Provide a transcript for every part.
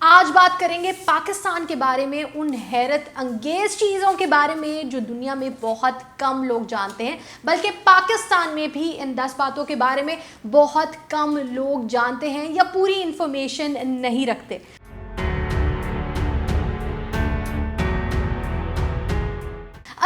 آج بات کریں گے پاکستان کے بارے میں، ان حیرت انگیز چیزوں کے بارے میں جو دنیا میں بہت کم لوگ جانتے ہیں، بلکہ پاکستان میں بھی ان 10 باتوں کے بارے میں بہت کم لوگ جانتے ہیں یا پوری انفارمیشن نہیں رکھتے۔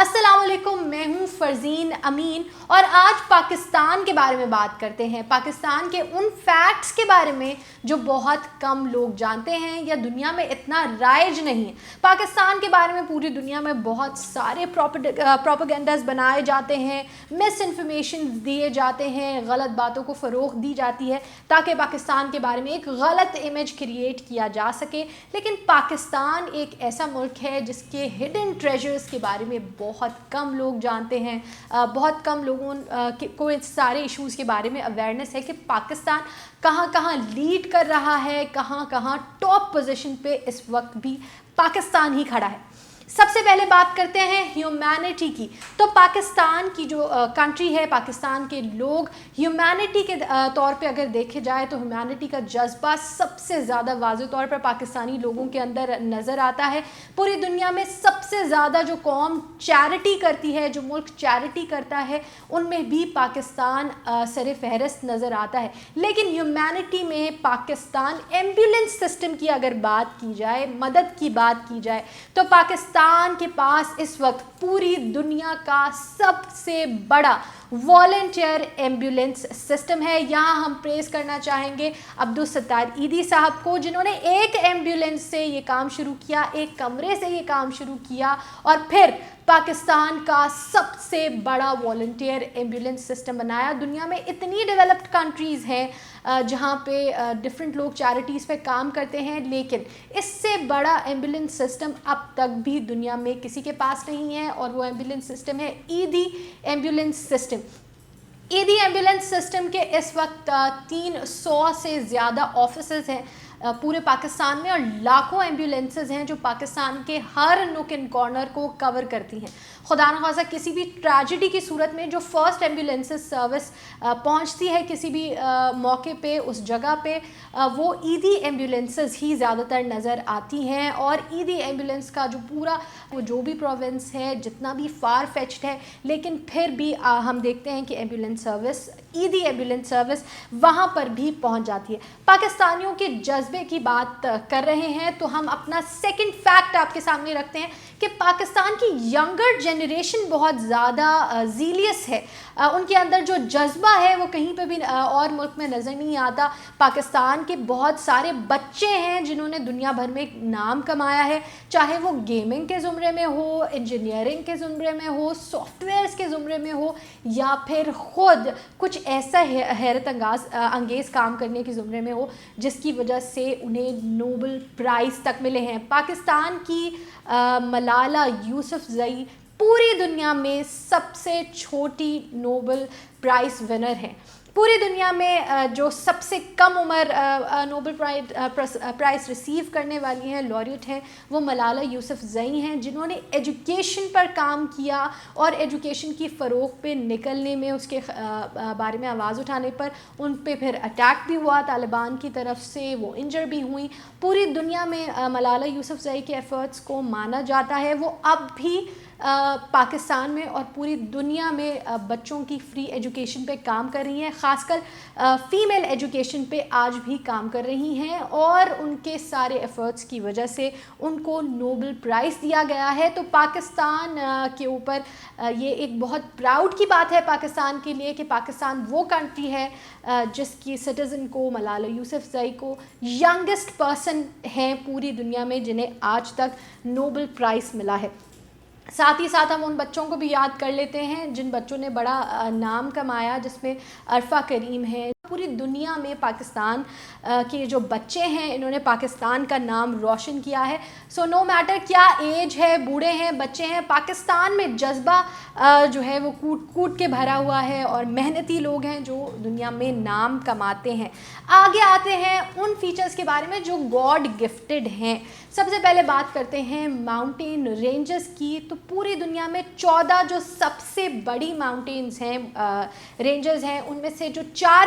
السلام علیکم، میں ہوں فرزین امین اور آج پاکستان کے بارے میں بات کرتے ہیں، پاکستان کے ان فیکٹس کے بارے میں جو بہت کم لوگ جانتے ہیں یا دنیا میں اتنا رائج نہیں ہے۔ پاکستان کے بارے میں پوری دنیا میں بہت سارے پروپیگنڈاز بنائے جاتے ہیں، مس انفارمیشن دیے جاتے ہیں، غلط باتوں کو فروغ دی جاتی ہے تاکہ پاکستان کے بارے میں ایک غلط امیج کریٹ کیا جا سکے۔ لیکن پاکستان ایک ایسا ملک ہے جس کے ہڈن ٹریجرز کے بارے میں بہت کم لوگ جانتے ہیں، بہت کم لوگوں کو اس سارے ایشوز کے بارے میں اویئرنیس ہے کہ پاکستان کہاں کہاں لیڈ کر رہا ہے، کہاں کہاں ٹاپ پوزیشن پہ اس وقت بھی پاکستان ہی کھڑا ہے۔ سب سے پہلے بات کرتے ہیں ہیومینٹی کی، تو پاکستان کی جو کنٹری ہے، پاکستان کے لوگ ہیومینٹی کے طور پہ اگر دیکھے جائے تو ہیومینٹی کا جذبہ سب سے زیادہ واضح طور پر پاکستانی لوگوں کے اندر نظر آتا ہے۔ پوری دنیا میں سب سے زیادہ جو قوم چیریٹی کرتی ہے، جو ملک چیریٹی کرتا ہے، ان میں بھی پاکستان سر فہرست نظر آتا ہے۔ لیکن ہیومینٹی میں پاکستان ایمبولینس سسٹم کی اگر بات کی جائے، مدد کی بات کی جائے، تو پاکستان کے پاس اس وقت پوری دنیا کا سب سے بڑا والنٹیئر ایمبولینس سسٹم ہے۔ یہاں ہم پریز کرنا چاہیں گے عبدالستار ایدھی صاحب کو، جنہوں نے ایک ایمبولینس سے یہ کام شروع کیا، ایک کمرے سے یہ کام شروع کیا اور پھر پاکستان کا سب سے بڑا والنٹیئر ایمبولینس سسٹم بنایا۔ دنیا میں اتنی ڈیولپڈ کنٹریز ہیں جہاں پہ ڈفرینٹ لوگ چیریٹیز پہ کام کرتے ہیں، لیکن اس سے بڑا ایمبولینس سسٹم اب تک بھی دنیا میں کسی کے پاس نہیں ہے، اور وہ ایمبولینس سسٹم ہے Edhi ambulance system. Edhi ambulance system کے اس وقت 300 سے زیادہ آفیسز ہیں پورے پاکستان میں، اور لاکھوں ایمبولینسز ہیں جو پاکستان کے ہر نوک اینڈ کارنر کو کور کرتی ہیں۔ خدا نخواستہ کسی بھی ٹریجڈی کی صورت میں جو فرسٹ ایمبولینس سروس پہنچتی ہے کسی بھی موقع پہ اس جگہ پہ، وہ ایدھی ایمبولینسز ہی زیادہ تر نظر آتی ہیں۔ اور ایدھی ایمبولینس کا جو پورا جو بھی پروونس ہے، جتنا بھی فار فیچڈ ہے، لیکن پھر بھی ہم دیکھتے ہیں کہ ambulance service, Edhi ambulance service وہاں پر بھی پہنچ جاتی ہے۔ پاکستانیوں کے جذبے کی بات کر رہے ہیں تو ہم اپنا سیکنڈ فیکٹ آپ کے سامنے رکھتے ہیں کہ پاکستان کی ینگر جنریشن بہت زیادہ زیلیس ہے۔ ان کے اندر جو جذبہ ہے وہ کہیں پہ بھی اور ملک میں نظر نہیں آتا۔ پاکستان کے بہت سارے بچے ہیں جنہوں نے دنیا بھر میں نام کمایا ہے، چاہے وہ گیمنگ کے زمرے میں ہو، انجینئرنگ کے زمرے میں ہو، سافٹ ویئرس کے زمرے میں ہو، یا پھر خود کچھ ایسا حیرت انگیز کام کرنے کے زمرے میں ہو جس کی وجہ سے انہیں نوبل پرائز تک ملے ہیں۔ پاکستان کی ملالہ یوسفزئی پوری دنیا میں سب سے چھوٹی نوبل پرائز ونر ہیں۔ پوری دنیا میں جو سب سے کم عمر نوبل پرائز ریسیو کرنے والی ہیں، laureate ہیں، وہ ملالہ یوسفزئی ہیں، جنہوں نے ایجوکیشن پر کام کیا اور ایجوکیشن کی فروغ پہ نکلنے میں، اس کے بارے میں آواز اٹھانے پر ان پہ پھر اٹیک بھی ہوا طالبان کی طرف سے، وہ انجر بھی ہوئیں۔ پوری دنیا میں ملالہ یوسفزئی کے ایفرٹس کو مانا جاتا ہے۔ وہ اب بھی پاکستان میں اور پوری دنیا میں بچوں کی فری ایجوکیشن پہ کام کر رہی ہیں، خاص کر فیمیل ایجوکیشن پہ آج بھی کام کر رہی ہیں، اور ان کے سارے ایفرٹس کی وجہ سے ان کو نوبل پرائز دیا گیا ہے۔ تو پاکستان کے اوپر یہ ایک بہت پراؤڈ کی بات ہے پاکستان کے لیے کہ پاکستان وہ کنٹری ہے جس کی سٹیزن کو، ملالہ یوسفزئی کو، ینگسٹ پرسن ہیں پوری دنیا میں جنہیں آج تک نوبل پرائز ملا ہے۔ ساتھ ہی ساتھ ہم ان بچوں کو بھی یاد کر لیتے ہیں جن بچوں نے بڑا نام کمایا، جس میں عرفہ کریم ہے۔ پوری دنیا میں پاکستان کے جو بچے ہیں انہوں نے پاکستان کا نام روشن کیا ہے۔ سو نو میٹر کیا ایج ہے، بوڑھے ہیں، بچے ہیں، پاکستان میں جذبہ جو ہے وہ کوٹ کوٹ کے بھرا ہوا ہے، اور محنتی لوگ ہیں جو دنیا میں نام کماتے ہیں۔ آگے آتے ہیں ان فیچرز کے بارے میں جو گاڈ گفٹڈ ہیں۔ سب سے پہلے بات کرتے ہیں ماؤنٹین رینجز کی۔ تو پوری دنیا میں 14 جو سب سے بڑی ماؤنٹینز ہیں، رینجز ہیں، ان میں سے جو 4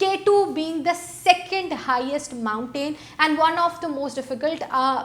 K2 being the second highest mountain and one of the most difficult.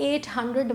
800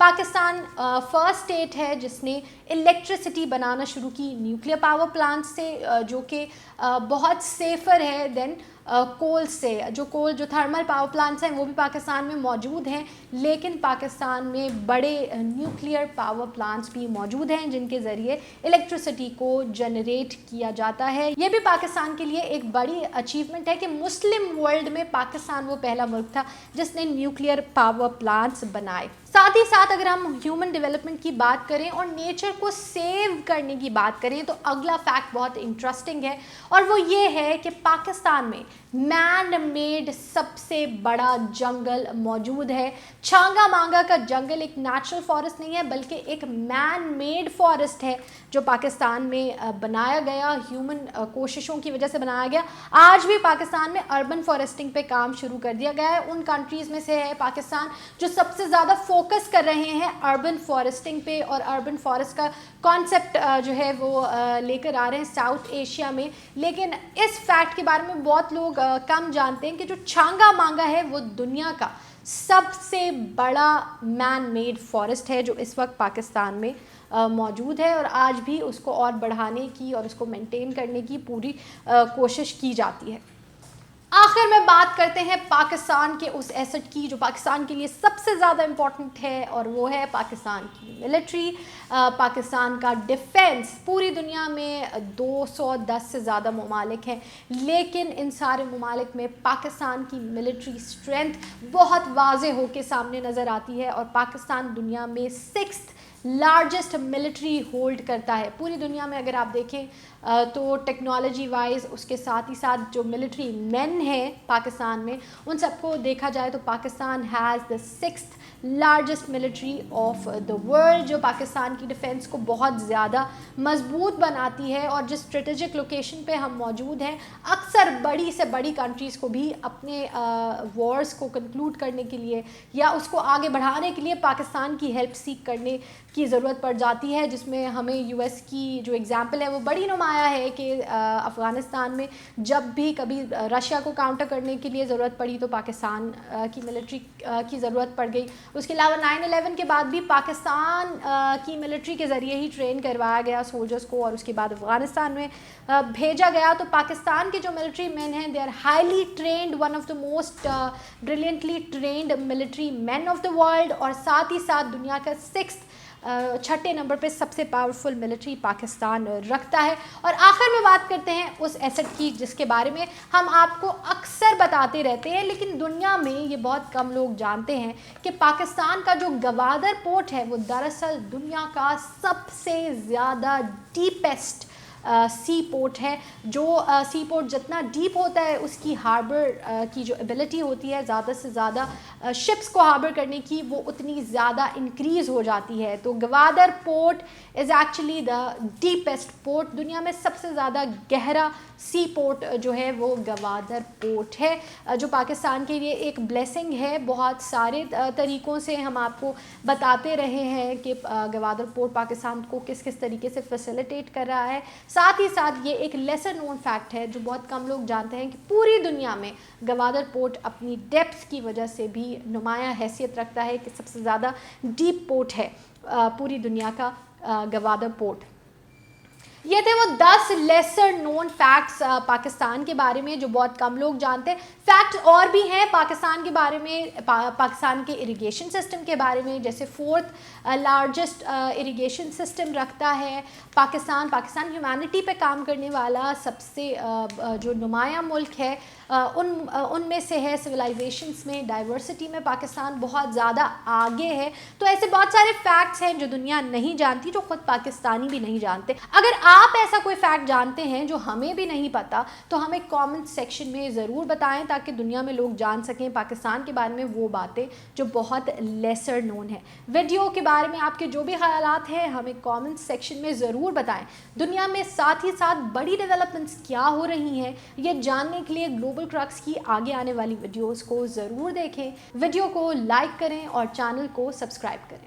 Pakistan first state ہے جس نے الیکٹریسٹی بنانا شروع کی نیوکلیر پاور پلانٹ سے، جو کہ بہت سیفر ہے دین کول سے. جو تھرمل پاور پلانٹس ہیں وہ بھی پاکستان میں موجود ہیں، لیکن پاکستان میں بڑے نیوکلیئر پاور پلانٹس بھی موجود ہیں جن کے ذریعے الیکٹریسٹی کو جنریٹ کیا جاتا ہے. یہ بھی پاکستان کے لیے ایک بڑی اچیومنٹ ہے کہ مسلم ورلڈ میں پاکستان وہ پہلا ملک تھا جس نے نیوکلیئر پاور پلانٹس بنائے. ساتھ ہی ساتھ اگر ہم ہیومن ڈیولپمنٹ کی بات کریں اور نیچر کو سیو کرنے کی بات کریں تو اگلا فیکٹ بہت انٹرسٹنگ ہے، اور وہ یہ ہے کہ پاکستان میں مین میڈ سب سے بڑا جنگل موجود ہے. چھانگا مانگا کا جنگل ایک نیچرل فارسٹ نہیں ہے بلکہ ایک مین میڈ فارسٹ ہے جو پاکستان میں بنایا گیا، ہیومن کوششوں کی وجہ سے بنایا گیا. آج بھی پاکستان میں اربن فارسٹنگ پہ کام شروع کر دیا گیا ہے. ان کنٹریز میں سے ہے پاکستان جو سب سے زیادہ فوکس کر رہے ہیں اربن فارسٹنگ پہ، اور اربن فارسٹ کا کانسیپٹ جو ہے وہ لے کر آ رہے ہیں ساؤتھ ایشیا میں. لیکن اس فیکٹ کے بارے میں بہت لوگ کم جانتے ہیں کہ جو چھانگا مانگا ہے وہ دنیا کا سب سے بڑا مین میڈ فارسٹ ہے جو اس وقت پاکستان میں موجود ہے، اور آج بھی اس کو اور بڑھانے کی اور اس کو مینٹین کرنے کی پوری کوشش کی جاتی ہے. آخر میں بات کرتے ہیں پاکستان کے اس ایسٹ کی جو پاکستان کے لیے سب سے زیادہ امپورٹنٹ ہے، اور وہ ہے پاکستان کی ملٹری. پاکستان کا ڈیفینس پوری دنیا میں 210 سے زیادہ ممالک ہیں، لیکن ان سارے ممالک میں پاکستان کی ملٹری اسٹرینتھ بہت واضح ہو کے سامنے نظر آتی ہے، اور پاکستان دنیا میں 6th لارجسٹ ملٹری ہولڈ کرتا ہے. پوری دنیا میں اگر آپ دیکھیں تو ٹیکنالوجی وائز اس کے ساتھ ہی ساتھ جو ملٹری مین ہیں پاکستان میں ان سب کو دیکھا جائے تو Pakistan has the 6th largest military of the world, جو پاکستان کی ڈیفینس کو بہت زیادہ مضبوط بناتی ہے. اور جس اسٹریٹجک لوکیشن پہ ہم موجود ہیں اکثر بڑی سے بڑی کنٹریز کو بھی اپنے وارز کو کنکلوڈ کرنے کے لیے یا اس کو آگے بڑھانے کے لیے پاکستان کی ہیلپ سیک کرنے کی ضرورت پڑ جاتی ہے، جس میں ہمیں یو ایس کی جو ایگزامپل ہے وہ بڑی نمایاں ہے کہ افغانستان میں جب بھی کبھی رشیا کو کاؤنٹر کرنے کے لیے ضرورت پڑی تو پاکستان کی ملٹری کی ضرورت پڑ گئی. اس کے علاوہ 9/11 کے بعد بھی پاکستان کی ملٹری کے ذریعے ہی ٹرین کروایا گیا سولجرز کو، اور اس کے بعد افغانستان میں بھیجا گیا. تو پاکستان کے جو ملٹری مین ہیں they are highly trained, one of the most brilliantly trained military men of the world, اور ساتھ ہی ساتھ دنیا کا 6 نمبر پہ سب سے پاورفل ملٹری پاکستان رکھتا ہے. اور آخر میں بات کرتے ہیں اس ایسٹ کی جس کے بارے میں ہم آپ کو اکثر بتاتے رہتے ہیں لیکن دنیا میں یہ بہت کم لوگ جانتے ہیں کہ پاکستان کا جو گوادر پورٹ ہے وہ دراصل دنیا کا سب سے زیادہ ڈیپسٹ سی پورٹ ہے. جو سی پورٹ جتنا ڈیپ ہوتا ہے اس کی ہاربر کی جو ایبلٹی ہوتی ہے زیادہ سے زیادہ شپس کو ہاربر کرنے کی وہ اتنی زیادہ انکریز ہو جاتی ہے. تو Gwadar port is actually the deepest port. دنیا میں سب سے زیادہ گہرا سی پورٹ جو ہے وہ گوادر پورٹ ہے، جو پاکستان کے لیے ایک بلیسنگ ہے. بہت سارے طریقوں سے ہم آپ کو بتاتے رہے ہیں کہ گوادر پورٹ پاکستان کو کس کس طریقے سے فیسیلیٹیٹ کر رہا ہے. ساتھ ہی ساتھ یہ ایک لیسر نون فیکٹ ہے جو بہت کم لوگ جانتے ہیں کہ پوری دنیا میں گوادر پورٹ اپنی ڈیپتھ کی وجہ سے بھی نمایاں حیثیت رکھتا ہے کہ سب سے زیادہ ڈیپ پورٹ ہے پوری دنیا کا گوادر پورٹ. یہ تھے وہ 10 لیسر نون فیکٹس پاکستان کے بارے میں جو بہت کم لوگ جانتے ہیں. فیکٹس اور بھی ہیں پاکستان کے بارے میں، پاکستان کے اریگیشن سسٹم کے بارے میں، جیسے 4th لارجسٹ اریگیشن سسٹم رکھتا ہے پاکستان ہیومینٹی پہ کام کرنے والا سب سے جو نمایاں ملک ہے ان میں سے ہے. سویلائزیشنس میں ڈائیورسٹی میں پاکستان بہت زیادہ آگے ہے. تو ایسے بہت سارے فیکٹس ہیں جو دنیا نہیں جانتی، جو خود پاکستانی بھی نہیں جانتے. اگر آپ ایسا کوئی فیکٹ جانتے ہیں جو ہمیں بھی نہیں پتا تو ہمیں کامنٹ سیکشن میں ضرور بتائیں تاکہ دنیا میں لوگ جان سکیں پاکستان کے بارے میں وہ باتیں جو بہت لیسر نون ہیں. ویڈیو کے بارے میں آپ کے جو بھی خیالات ہیں ہمیں کامنٹ سیکشن میں ضرور بتائیں. دنیا میں ساتھ ہی ساتھ بڑی ڈیولپمنٹس کیا ہو رہی ہیں یہ جاننے کے لیے گلوبل کرکس کی آگے آنے والی ویڈیوز کو ضرور دیکھیں. ویڈیو کو لائک کریں اور چینل کو سبسکرائب کریں.